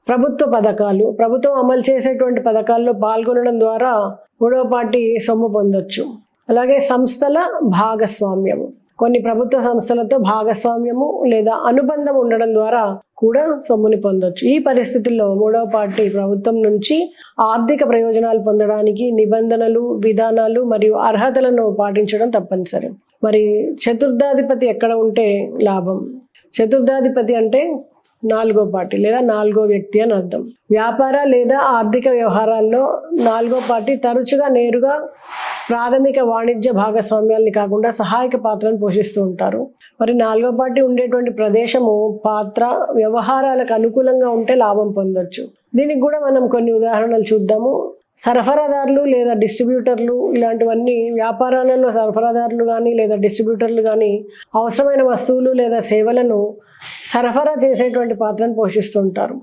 ప్రభుత్వ పథకాలు, ప్రభుత్వం అమలు చేసేటువంటి పథకాల్లో పాల్గొనడం ద్వారా మూడవ పార్టీ సొమ్ము పొందొచ్చు. అలాగే సంస్థల భాగస్వామ్యము, కొన్ని ప్రభుత్వ సంస్థలతో భాగస్వామ్యము లేదా అనుబంధం ఉండడం ద్వారా కూడా సొమ్ముని పొందొచ్చు. ఈ పరిస్థితుల్లో మూడవ పార్టీ ప్రభుత్వం నుంచి ఆర్థిక ప్రయోజనాలు పొందడానికి నిబంధనలు, విధానాలు మరియు అర్హతలను పాటించడం తప్పనిసరి. మరి చతుర్థాధిపతి ఎక్కడ ఉంటే లాభం? చతుర్థాధిపతి అంటే నాలుగో పార్టీ లేదా నాలుగో వ్యక్తి అని అర్థం. వ్యాపార లేదా ఆర్థిక వ్యవహారాల్లో నాలుగో పార్టీ తరచుగా నేరుగా ప్రాథమిక వాణిజ్య భాగస్వామ్యాల్ని కాకుండా సహాయక పాత్రను పోషిస్తూ ఉంటారు. మరి నాలుగో పార్టీ ఉండేటువంటి ప్రదేశము, పాత్ర, వ్యవహారాలకు అనుకూలంగా ఉంటే లాభం పొందొచ్చు. దీనికి కూడా మనం కొన్ని ఉదాహరణలు చూద్దాము. సరఫరాదారులు లేదా డిస్ట్రిబ్యూటర్లు, ఇలాంటివన్నీ వ్యాపారాలలో సరఫరాదారులు కానీ లేదా డిస్ట్రిబ్యూటర్లు కానీ అవసరమైన వస్తువులు లేదా సేవలను సరఫరా చేసేటువంటి పాత్రను పోషిస్తుంటారు.